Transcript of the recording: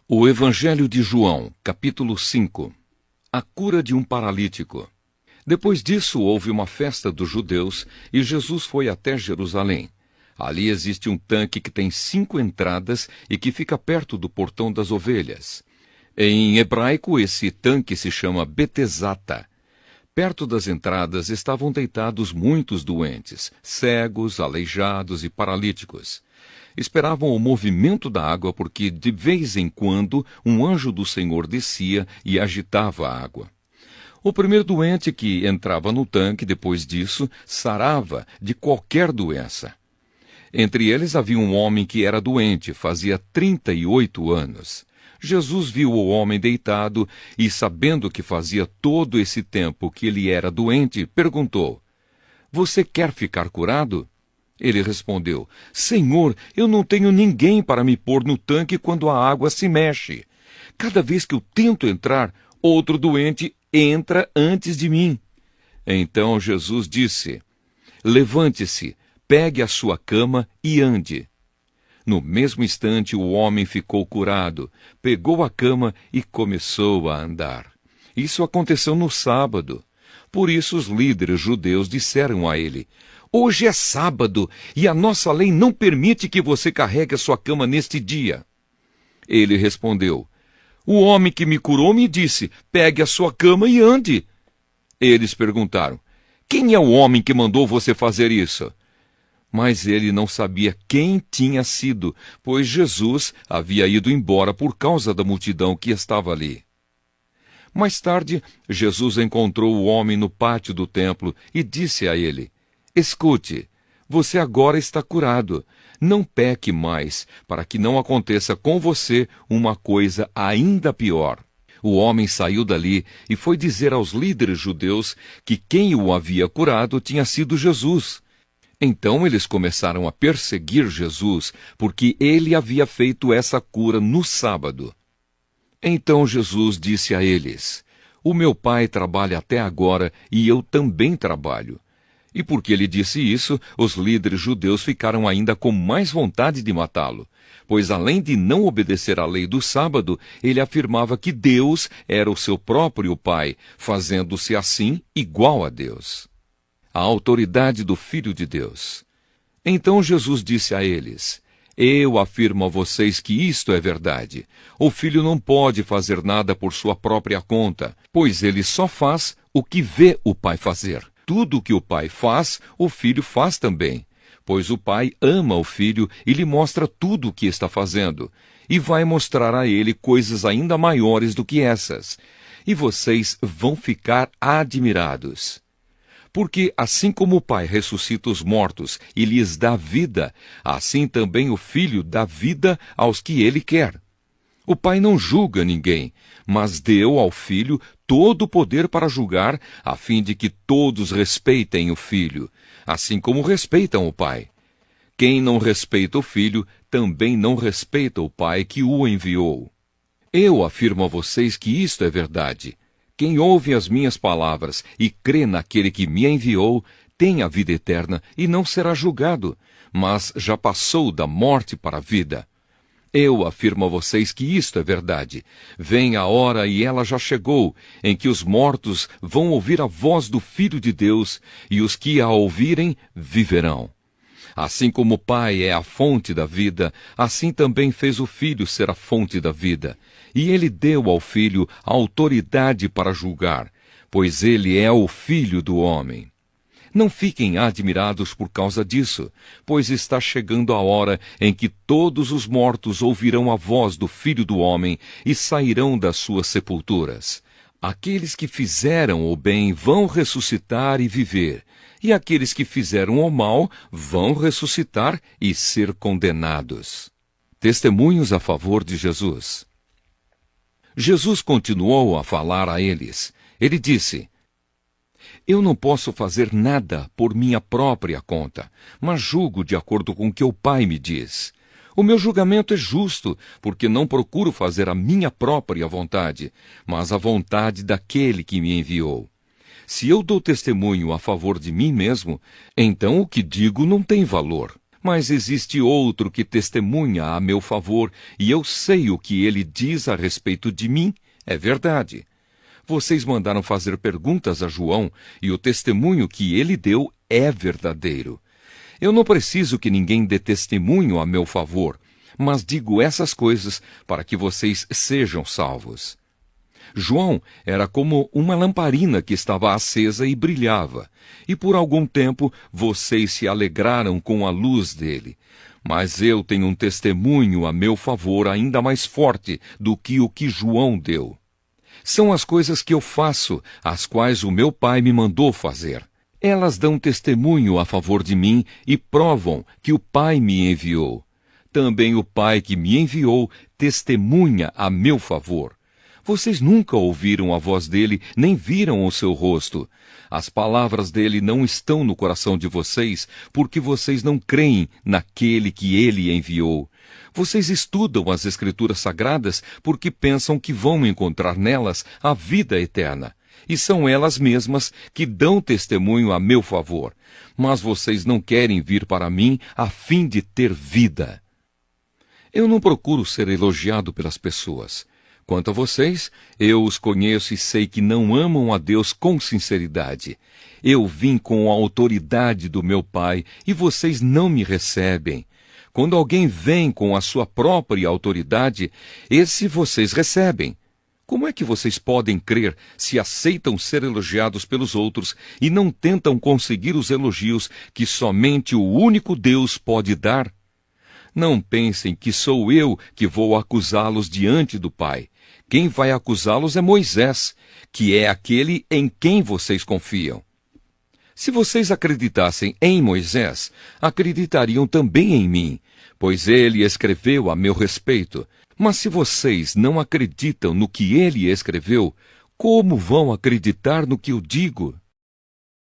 O Evangelho de João, capítulo 5. A cura de um paralítico. Depois disso, houve uma festa dos judeus e Jesus foi até Jerusalém. Ali existe um tanque que tem 5 entradas e que fica perto do portão das ovelhas. Em hebraico, esse tanque se chama Betesata. Perto das entradas estavam deitados muitos doentes, cegos, aleijados e paralíticos. Esperavam o movimento da água porque, de vez em quando, um anjo do Senhor descia e agitava a água. O primeiro doente que entrava no tanque, depois disso, sarava de qualquer doença. Entre eles havia um homem que era doente, fazia 38 anos. Jesus viu o homem deitado e, sabendo que fazia todo esse tempo que ele era doente, perguntou: "Você quer ficar curado?" Ele respondeu: "Senhor, eu não tenho ninguém para me pôr no tanque quando a água se mexe. Cada vez que eu tento entrar, outro doente entra antes de mim." Então Jesus disse: "Levante-se, pegue a sua cama e ande." No mesmo instante, o homem ficou curado, pegou a cama e começou a andar. Isso aconteceu no sábado. Por isso os líderes judeus disseram a ele: "Hoje é sábado e a nossa lei não permite que você carregue a sua cama neste dia." Ele respondeu: "O homem que me curou me disse, pegue a sua cama e ande." Eles perguntaram: "Quem é o homem que mandou você fazer isso?" Mas ele não sabia quem tinha sido, pois Jesus havia ido embora por causa da multidão que estava ali. Mais tarde, Jesus encontrou o homem no pátio do templo e disse a ele: "Escute, você agora está curado. Não peque mais, para que não aconteça com você uma coisa ainda pior." O homem saiu dali e foi dizer aos líderes judeus que quem o havia curado tinha sido Jesus. Então eles começaram a perseguir Jesus, porque ele havia feito essa cura no sábado. Então Jesus disse a eles: "O meu Pai trabalha até agora e eu também trabalho." E porque ele disse isso, os líderes judeus ficaram ainda com mais vontade de matá-lo, pois além de não obedecer à lei do sábado, ele afirmava que Deus era o seu próprio Pai, fazendo-se assim igual a Deus. A autoridade do Filho de Deus. Então Jesus disse a eles: "Eu afirmo a vocês que isto é verdade. O Filho não pode fazer nada por sua própria conta, pois ele só faz o que vê o Pai fazer. Tudo o que o Pai faz, o Filho faz também, pois o Pai ama o Filho e lhe mostra tudo o que está fazendo, e vai mostrar a ele coisas ainda maiores do que essas. E vocês vão ficar admirados. Porque assim como o Pai ressuscita os mortos e lhes dá vida, assim também o Filho dá vida aos que ele quer. O Pai não julga ninguém, mas deu ao Filho todo o poder para julgar, a fim de que todos respeitem o Filho, assim como respeitam o Pai. Quem não respeita o Filho, também não respeita o Pai que o enviou. Eu afirmo a vocês que isto é verdade. Quem ouve as minhas palavras e crê naquele que me enviou, tem a vida eterna e não será julgado, mas já passou da morte para a vida. Eu afirmo a vocês que isto é verdade. Vem a hora, e ela já chegou, em que os mortos vão ouvir a voz do Filho de Deus, e os que a ouvirem viverão. Assim como o Pai é a fonte da vida, assim também fez o Filho ser a fonte da vida. E ele deu ao Filho a autoridade para julgar, pois ele é o Filho do homem. Não fiquem admirados por causa disso, pois está chegando a hora em que todos os mortos ouvirão a voz do Filho do homem e sairão das suas sepulturas. Aqueles que fizeram o bem vão ressuscitar e viver, e aqueles que fizeram o mal vão ressuscitar e ser condenados. Testemunhos a favor de Jesus. Jesus continuou a falar a eles. Ele disse: "Eu não posso fazer nada por minha própria conta, mas julgo de acordo com o que o Pai me diz. O meu julgamento é justo, porque não procuro fazer a minha própria vontade, mas a vontade daquele que me enviou. Se eu dou testemunho a favor de mim mesmo, então o que digo não tem valor. Mas existe outro que testemunha a meu favor, e eu sei o que ele diz a respeito de mim é verdade. Vocês mandaram fazer perguntas a João, e o testemunho que ele deu é verdadeiro. Eu não preciso que ninguém dê testemunho a meu favor, mas digo essas coisas para que vocês sejam salvos. João era como uma lamparina que estava acesa e brilhava, e por algum tempo vocês se alegraram com a luz dele. Mas eu tenho um testemunho a meu favor ainda mais forte do que o que João deu. São as coisas que eu faço, as quais o meu Pai me mandou fazer. Elas dão testemunho a favor de mim e provam que o Pai me enviou. Também o Pai que me enviou testemunha a meu favor. Vocês nunca ouviram a voz dele, nem viram o seu rosto. As palavras dele não estão no coração de vocês, porque vocês não creem naquele que ele enviou. Vocês estudam as Escrituras Sagradas porque pensam que vão encontrar nelas a vida eterna. E são elas mesmas que dão testemunho a meu favor. Mas vocês não querem vir para mim a fim de ter vida. Eu não procuro ser elogiado pelas pessoas. Quanto a vocês, eu os conheço e sei que não amam a Deus com sinceridade. Eu vim com a autoridade do meu Pai e vocês não me recebem. Quando alguém vem com a sua própria autoridade, esse vocês recebem. Como é que vocês podem crer se aceitam ser elogiados pelos outros e não tentam conseguir os elogios que somente o único Deus pode dar? Não pensem que sou eu que vou acusá-los diante do Pai. Quem vai acusá-los é Moisés, que é aquele em quem vocês confiam. Se vocês acreditassem em Moisés, acreditariam também em mim, pois ele escreveu a meu respeito. Mas se vocês não acreditam no que ele escreveu, como vão acreditar no que eu digo?